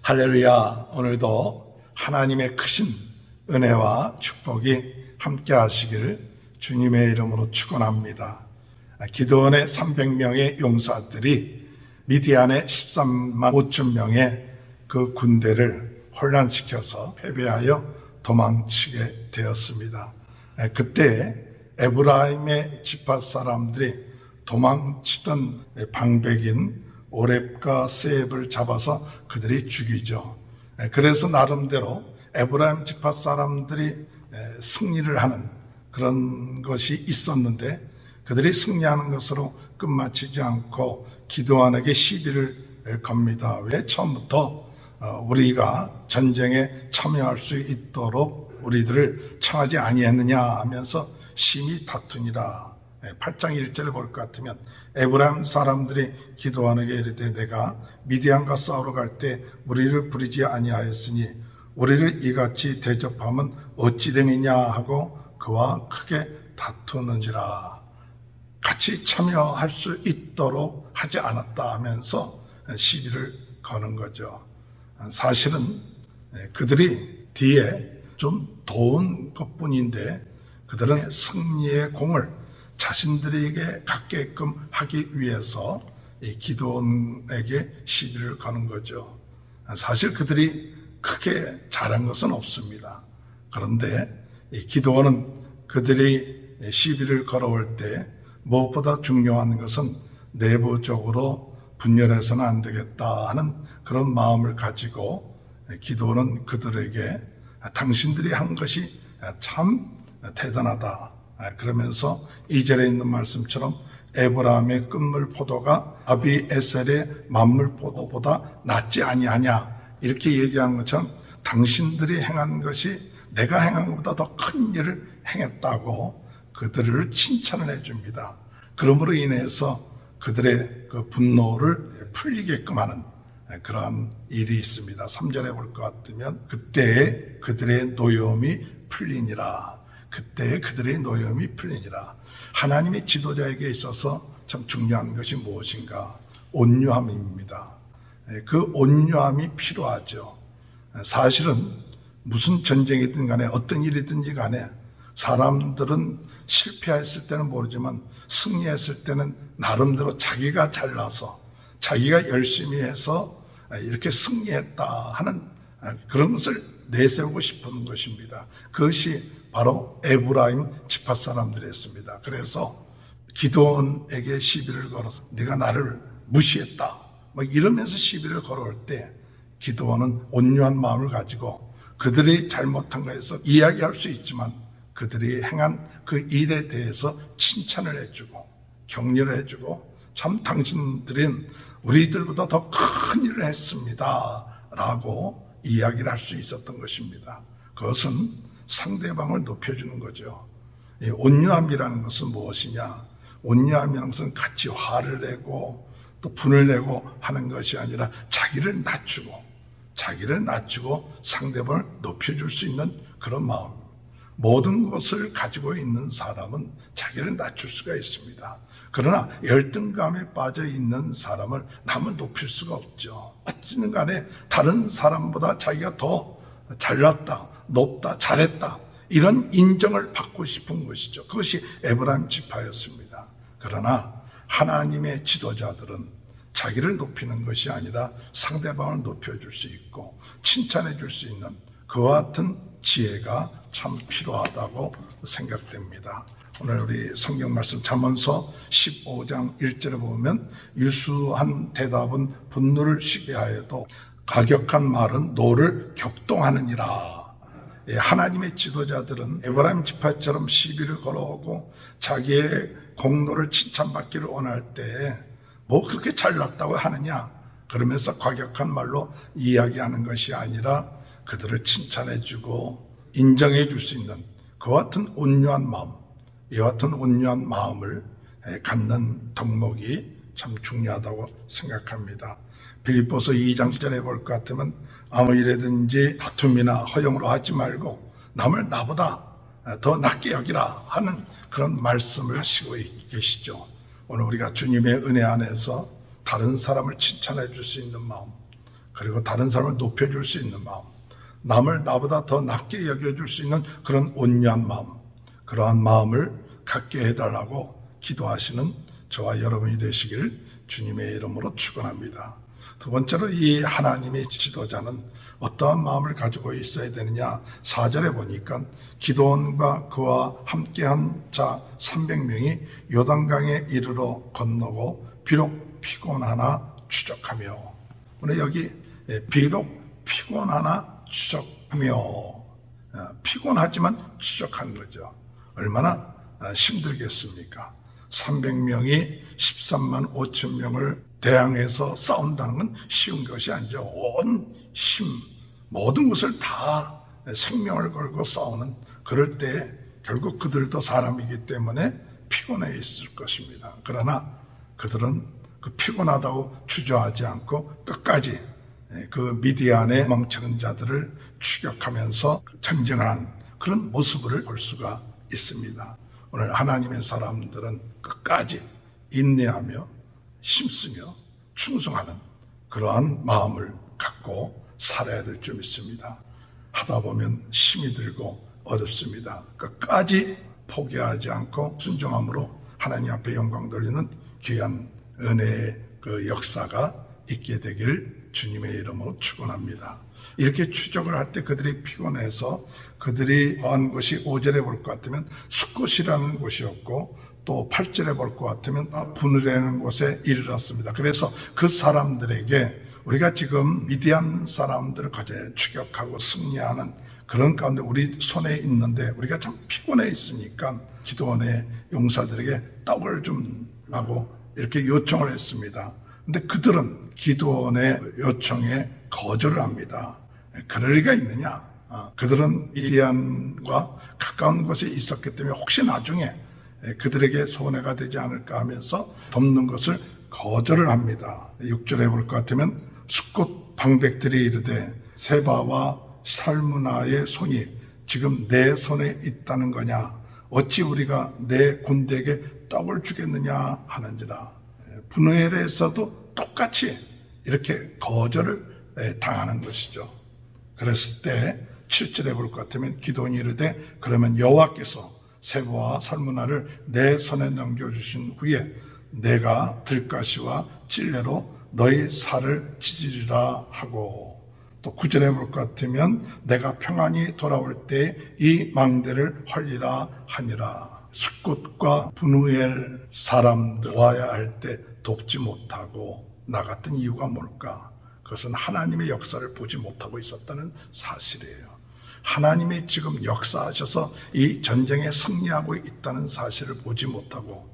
할렐루야. 오늘도 하나님의 크신 은혜와 축복이 함께 하시길 주님의 이름으로 축원합니다. 기드온의 300명의 용사들이 미디안의 13만 5천 명의 그 군대를 혼란시켜서 패배하여 도망치게 되었습니다. 그때 에브라임의 지파 사람들이 도망치던 방백인 오렙과 세heb을 잡아서 그들이 죽이죠. 그래서 나름대로 에브라임 지파 사람들이 승리를 하는 그런 것이 있었는데, 그들이 승리하는 것으로 끝마치지 않고 기드온에게 시비를 겁니다. 왜 처음부터 우리가 전쟁에 참여할 수 있도록 우리들을 청하지 아니했느냐 하면서 심히 다투니라. 8장 1절을 볼 것 같으면 에브라임 사람들이 기드온에게 이르되 내가 미디안과 싸우러 갈 때 우리를 부르지 아니하였으니 우리를 이같이 대접하면 어찌 됨이냐 하고 그와 크게 다투는지라. 같이 참여할 수 있도록 하지 않았다 하면서 시비를 거는 거죠. 사실은 그들이 뒤에 좀 도운 것뿐인데 그들은 승리의 공을 자신들에게 갖게끔 하기 위해서 기드온에게 시비를 거는 거죠. 사실 그들이 크게 잘한 것은 없습니다. 그런데 기드온은 그들이 시비를 걸어올 때 무엇보다 중요한 것은 내부적으로 분열해서는 안 되겠다 하는 그런 마음을 가지고 기드온은 그들에게 당신들이 한 것이 참 대단하다 그러면서 2절에 있는 말씀처럼 에브라임의 끝물 포도가 아비에셀의 만물 포도보다 낫지 아니하냐 이렇게 얘기한 것처럼 당신들이 행한 것이 내가 행한 것보다 더 큰 일을 행했다고 그들을 칭찬을 해줍니다. 그러므로 인해서 그들의 그 분노를 풀리게끔 하는 그러한 일이 있습니다. 3절에 볼 것 같으면 그때에 그들의 노여움이 풀리니라. 그때에 그들의 노여움이 풀리니라. 하나님의 지도자에게 있어서 참 중요한 것이 무엇인가? 온유함입니다. 그 온유함이 필요하죠. 사실은 무슨 전쟁이든 간에 어떤 일이든지 간에 사람들은 실패했을 때는 모르지만 승리했을 때는 나름대로 자기가 잘나서 자기가 열심히 해서 이렇게 승리했다 하는 그런 것을 내세우고 싶은 것입니다. 그것이 바로 에브라임 지파 사람들이었습니다. 그래서 기드온에게 시비를 걸어서 네가 나를 무시했다 막 이러면서 시비를 걸어올 때 기드온은 온유한 마음을 가지고 그들이 잘못한 것에서 이야기할 수 있지만 그들이 행한 그 일에 대해서 칭찬을 해주고 격려를 해주고 참 당신들은 우리들보다 더 큰 일을 했습니다 라고 이야기를 할 수 있었던 것입니다. 그것은 상대방을 높여주는 거죠. 이 온유함이라는 것은 무엇이냐? 온유함이라는 것은 같이 화를 내고 또 분을 내고 하는 것이 아니라 자기를 낮추고 상대방을 높여줄 수 있는 그런 마음. 모든 것을 가지고 있는 사람은 자기를 낮출 수가 있습니다. 그러나 열등감에 빠져 있는 사람을 남은 높일 수가 없죠. 어찌든 간에 다른 사람보다 자기가 더 잘났다, 높다, 잘했다 이런 인정을 받고 싶은 것이죠. 그것이 에브라임 지파였습니다. 그러나 하나님의 지도자들은 자기를 높이는 것이 아니라 상대방을 높여줄 수 있고 칭찬해 줄 수 있는 그와 같은 지혜가 참 필요하다고 생각됩니다. 오늘 우리 성경 말씀 잠언서 15장 1절에 보면 유수한 대답은 분노를 쉬게 하여도 가격한 말은 노를 격동하느니라. 하나님의 지도자들은 에브라임 지파처럼 시비를 걸어오고 자기의 공로를 칭찬받기를 원할 때 뭐 그렇게 잘났다고 하느냐 그러면서 과격한 말로 이야기하는 것이 아니라 그들을 칭찬해주고 인정해 줄 수 있는 그와 같은 온유한 마음, 이와 같은 온유한 마음을 갖는 덕목이 참 중요하다고 생각합니다. 빌립보서 2장 10절에 볼 것 같으면 아무 일에든지 다툼이나 허용으로 하지 말고 남을 나보다 더 낫게 여기라 하는 그런 말씀을 하시고 계시죠. 오늘 우리가 주님의 은혜 안에서 다른 사람을 칭찬해 줄 수 있는 마음, 그리고 다른 사람을 높여줄 수 있는 마음, 남을 나보다 더 낮게 여겨줄 수 있는 그런 온유한 마음, 그러한 마음을 갖게 해달라고 기도하시는 저와 여러분이 되시길 주님의 이름으로 축원합니다. 두 번째로 이 하나님의 지도자는 어떠한 마음을 가지고 있어야 되느냐, 4절에 보니까 기드온과 그와 함께한 자 300명이 요단강에 이르러 건너고 비록 피곤하나 추적하며, 오늘 여기 비록 피곤하나 추적하며, 피곤하지만 추적한 거죠. 얼마나 힘들겠습니까? 300명이 13만 5천 명을 대항해서 싸운다는 건 쉬운 것이 아니죠. 온 힘, 모든 것을 다 생명을 걸고 싸우는, 그럴 때 결국 그들도 사람이기 때문에 피곤해 있을 것입니다. 그러나 그들은 그 피곤하다고 주저하지 않고 끝까지 그 미디안의 멍청한 자들을 추격하면서 전쟁을 하는 그런 모습을 볼 수가 있습니다. 오늘 하나님의 사람들은 끝까지 인내하며 힘쓰며 충성하는 그러한 마음을 갖고 살아야 될 줄 믿습니다. 하다 보면 힘이 들고 어렵습니다. 끝까지 포기하지 않고 순종함으로 하나님 앞에 영광 돌리는 귀한 은혜의 그 역사가 있게 되길 주님의 이름으로 축원합니다. 이렇게 추적을 할 때 그들이 피곤해서 그들이 거한 곳이 5절에 볼 것 같으면 숫곳이라는 곳이었고, 또 8절에 볼 것 같으면 분을이라는 곳에 이르렀습니다. 그래서 그 사람들에게 우리가 지금 미디안 사람들을 거제 추격하고 승리하는 그런 가운데 우리 손에 있는데 우리가 참 피곤해 있으니까 기드온의 용사들에게 떡을 좀 라고 이렇게 요청을 했습니다. 근데 그들은 기드온의 요청에 거절을 합니다. 그럴 리가 있느냐? 그들은 미디안과 가까운 곳에 있었기 때문에 혹시 나중에 그들에게 손해가 되지 않을까 하면서 돕는 것을 거절을 합니다. 6절에 볼 것 같으면 숫곳 방백들이 이르되 세바와 살무나의 손이 지금 내 손에 있다는 거냐? 어찌 우리가 내 군대에게 떡을 주겠느냐 하는지라. 분우엘에서도 똑같이 이렇게 거절을 당하는 것이죠. 그랬을 때 7절에 볼 것 같으면 기드온이 이르되 그러면 여호와께서 세바와 살무나를 내 손에 넘겨주신 후에 내가 들가시와 찔레로 너희 살을 찢으리라 하고, 또 9절에 볼 것 같으면 내가 평안히 돌아올 때 이 망대를 헐리라 하니라. 숫곳과 분우엘 사람들 와야 할 때 돕지 못하고 나갔던 이유가 뭘까? 그것은 하나님의 역사를 보지 못하고 있었다는 사실이에요. 하나님이 지금 역사하셔서 이 전쟁에 승리하고 있다는 사실을 보지 못하고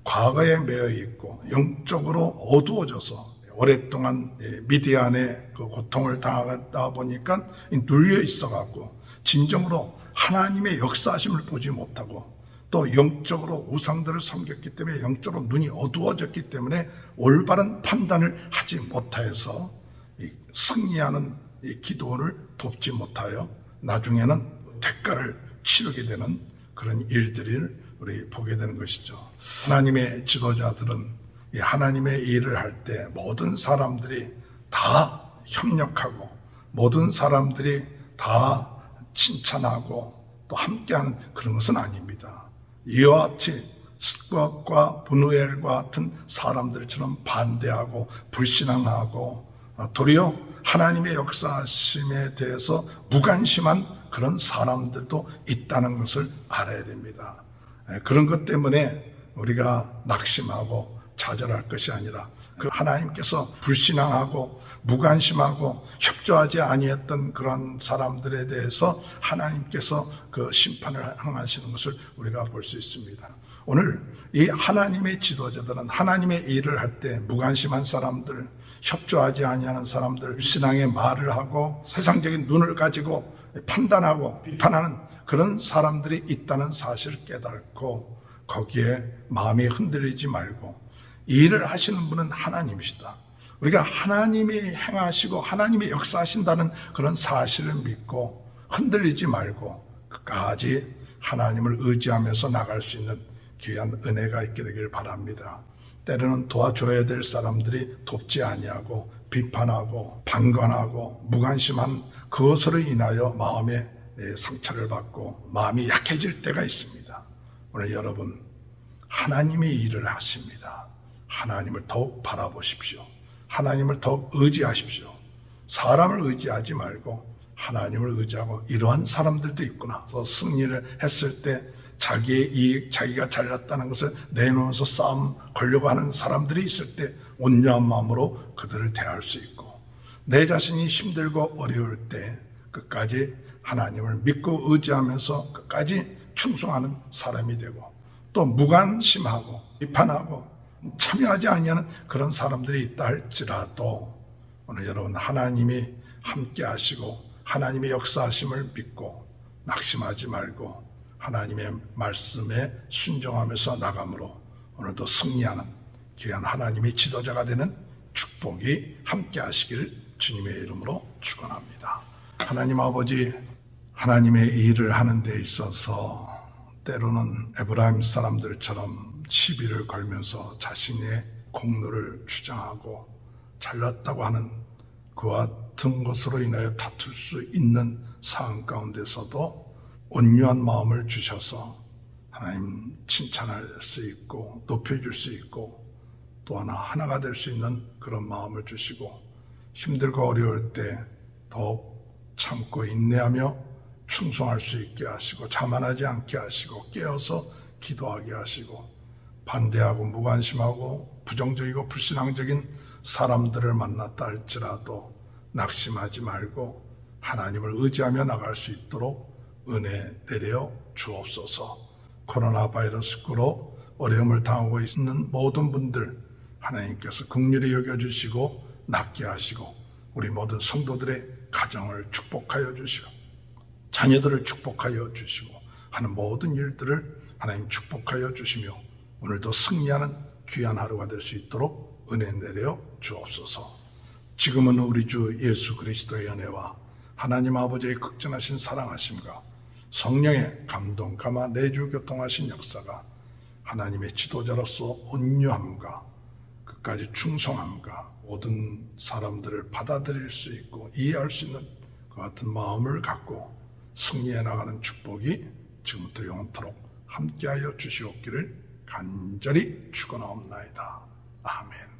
과거에 매여 있고 영적으로 어두워져서 오랫동안 미디안의 그 고통을 당하다 보니까 눌려 있어가고 진정으로 하나님의 역사하심을 보지 못하고 또 영적으로 우상들을 섬겼기 때문에 영적으로 눈이 어두워졌기 때문에 올바른 판단을 하지 못하여서 승리하는 이 기드온을 돕지 못하여 나중에는 대가를 치르게 되는 그런 일들을 우리 보게 되는 것이죠. 하나님의 지도자들은 이 하나님의 일을 할 때 모든 사람들이 다 협력하고 모든 사람들이 다 칭찬하고 또 함께하는 그런 것은 아닙니다. 이와 같이 숫곳과 분우엘과 같은 사람들처럼 반대하고 불신앙하고 도리어 하나님의 역사하심에 대해서 무관심한 그런 사람들도 있다는 것을 알아야 됩니다. 그런 것 때문에 우리가 낙심하고 좌절할 것이 아니라 그 하나님께서 불신앙하고 무관심하고 협조하지 아니했던 그런 사람들에 대해서 하나님께서 그 심판을 행하시는 것을 우리가 볼 수 있습니다. 오늘 이 하나님의 지도자들은 하나님의 일을 할 때 무관심한 사람들, 협조하지 아니하는 사람들, 신앙의 말을 하고 세상적인 눈을 가지고 판단하고 비판하는 그런 사람들이 있다는 사실을 깨닫고 거기에 마음이 흔들리지 말고 이 일을 하시는 분은 하나님이시다. 우리가 하나님이 행하시고 하나님이 역사하신다는 그런 사실을 믿고 흔들리지 말고 끝까지 하나님을 의지하면서 나갈 수 있는 귀한 은혜가 있게 되길 바랍니다. 때로는 도와줘야 될 사람들이 돕지 아니하고 비판하고 방관하고 무관심한 그것으로 인하여 마음에 상처를 받고 마음이 약해질 때가 있습니다. 오늘 여러분, 하나님이 일을 하십니다. 하나님을 더욱 바라보십시오. 하나님을 더욱 의지하십시오. 사람을 의지하지 말고 하나님을 의지하고 이러한 사람들도 있구나. 그래서 승리를 했을 때 자기의 이익, 자기가 잘났다는 것을 내놓으면서 싸움 걸려고 하는 사람들이 있을 때 온유한 마음으로 그들을 대할 수 있고, 내 자신이 힘들고 어려울 때 끝까지 하나님을 믿고 의지하면서 끝까지 충성하는 사람이 되고, 또 무관심하고 비판하고 참여하지 아니하는 그런 사람들이 있다 할지라도 오늘 여러분, 하나님이 함께 하시고 하나님의 역사하심을 믿고 낙심하지 말고 하나님의 말씀에 순종하면서 나감으로 오늘도 승리하는 귀한 하나님의 지도자가 되는 축복이 함께 하시길 주님의 이름으로 축원합니다. 하나님 아버지, 하나님의 일을 하는 데 있어서 때로는 에브라임 사람들처럼 시비를 걸면서 자신의 공로를 주장하고 잘났다고 하는 그와 같은 것으로 인하여 다툴 수 있는 상황 가운데서도 온유한 마음을 주셔서 하나님 칭찬할 수 있고 높여줄 수 있고 또 하나가 될 수 있는 그런 마음을 주시고, 힘들고 어려울 때 더욱 참고 인내하며 충성할 수 있게 하시고 자만하지 않게 하시고 깨어서 기도하게 하시고, 반대하고 무관심하고 부정적이고 불신앙적인 사람들을 만났다 할지라도 낙심하지 말고 하나님을 의지하며 나갈 수 있도록 은혜 내려 주옵소서. 코로나 바이러스로 어려움을 당하고 있는 모든 분들 하나님께서 긍휼히 여겨주시고 낫게 하시고, 우리 모든 성도들의 가정을 축복하여 주시고 자녀들을 축복하여 주시고 하는 모든 일들을 하나님 축복하여 주시며 오늘도 승리하는 귀한 하루가 될 수 있도록 은혜 내려 주옵소서. 지금은 우리 주 예수 그리스도의 은혜와 하나님 아버지의 극진하신 사랑하심과 성령의 감동, 감화, 내주 교통하신 역사가 하나님의 지도자로서 온유함과 끝까지 충성함과 모든 사람들을 받아들일 수 있고 이해할 수 있는 그 같은 마음을 갖고 승리해 나가는 축복이 지금부터 영원토록 함께하여 주시옵기를 간절히 축원하옵나이다. 아멘.